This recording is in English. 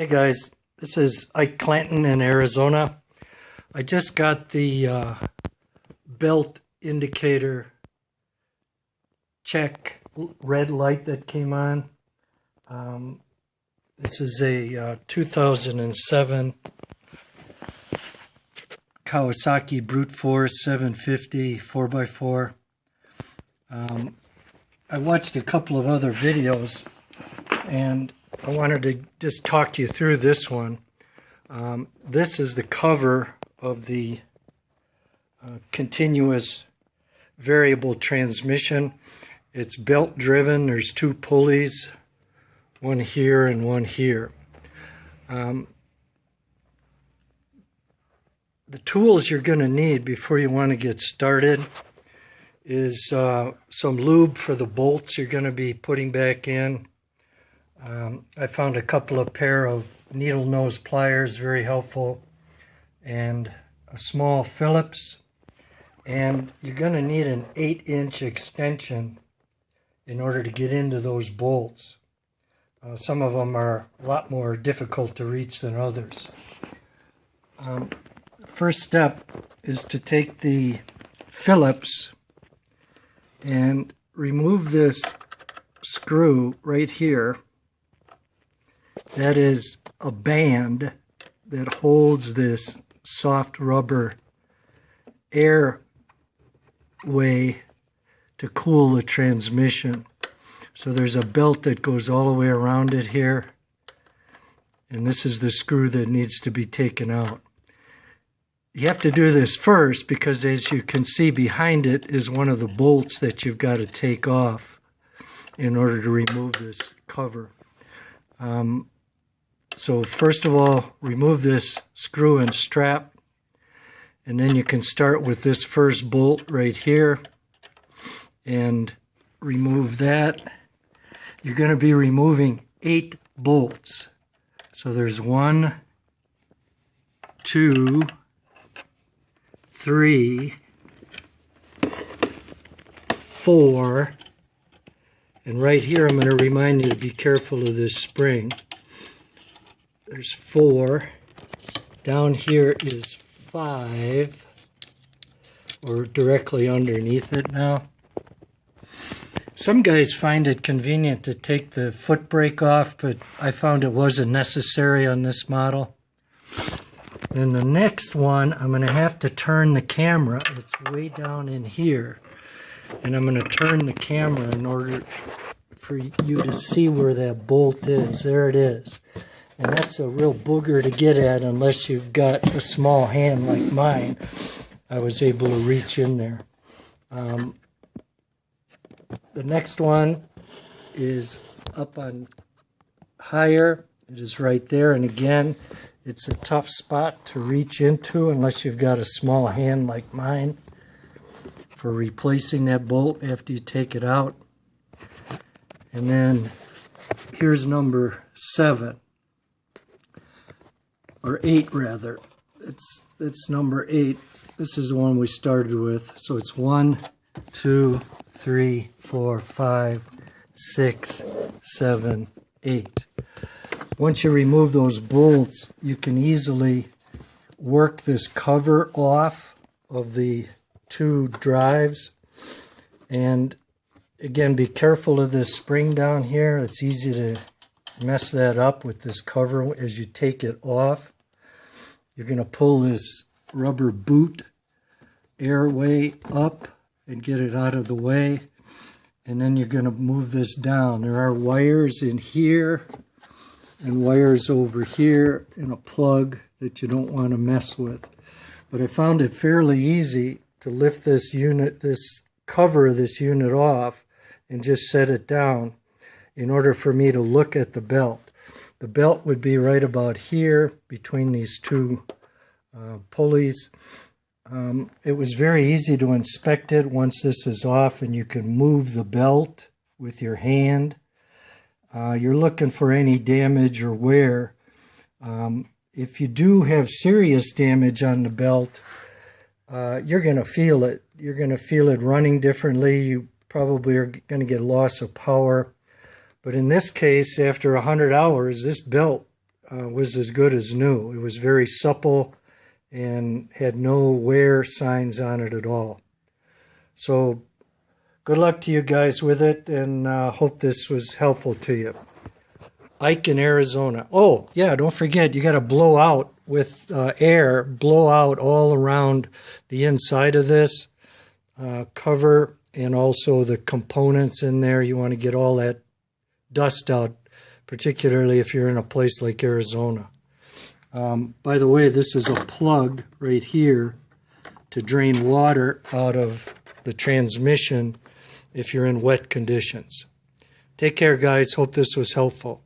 Hey guys, this is Ike Clanton in Arizona. I just got the belt indicator check red light that came on. This is a 2007 Kawasaki Brute Force 750 4x4. I watched a couple of other videos and I wanted to just talk to you through this one. This is the cover of the continuous variable transmission. It's belt driven. There's two pulleys, one here and one here. The tools you're going to need before you want to get started is some lube for the bolts you're going to be putting back in. I found a couple of pair of needle nose pliers, very helpful, and a small Phillips. And you're going to need an 8-inch extension in order to get into those bolts. Some of them are a lot more difficult to reach than others. First step is to take the Phillips and remove this screw right here. That is a band that holds this soft rubber airway to cool the transmission. So there's a belt that goes all the way around it here, and this is the screw that needs to be taken out. You have to do this first because, as you can see behind it, is one of the bolts that you've got to take off in order to remove this cover. So first of all, remove this screw and strap, and then you can start with this first bolt right here and remove that. You're going to be removing 8 bolts. So there's 1, 2, 3, 4, and right here I'm going to remind you to be careful of this spring. There's 4. Down here is 5. We're directly underneath it now. Some guys find it convenient to take the foot brake off, but I found it wasn't necessary on this model. Then the next one, I'm going to have to turn the camera. It's way down in here. And I'm going to turn the camera in order for you to see where that bolt is. There it is. And that's a real booger to get at unless you've got a small hand like mine. I was able to reach in there. The next one is up on higher. It is right there. And again, it's a tough spot to reach into unless you've got a small hand like mine for replacing that bolt after you take it out. And then here's number 7. Or 8 rather. It's number 8. This is the one we started with. So it's 1, 2, 3, 4, 5, 6, 7, 8. Once you remove those bolts, you can easily work this cover off of the 2 drives. And again, be careful of this spring down here. It's easy to mess that up with this cover as you take it off. You're going to pull this rubber boot airway up and get it out of the way, and then you're going to move this down. There are wires in here and wires over here and a plug that you don't want to mess with. But I found it fairly easy to lift this unit, this cover of this unit off, and just set it down in order for me to look at the belt. The belt would be right about here between these 2 pulleys. It was very easy to inspect it once this is off, and you can move the belt with your hand. You're looking for any damage or wear. If you do have serious damage on the belt, you're going to feel it. You're going to feel it running differently. You probably are going to get loss of power. But in this case, after 100 hours, this belt was as good as new. It was very supple and had no wear signs on it at all. So good luck to you guys with it, and hope this was helpful to you. Ike in Arizona. Oh, yeah, don't forget, you got to blow out with air, blow out all around the inside of this cover, and also the components in there. You want to get all that dust out, particularly if you're in a place like Arizona. By the way, this is a plug right here to drain water out of the transmission if you're in wet conditions. Take care, guys. Hope this was helpful.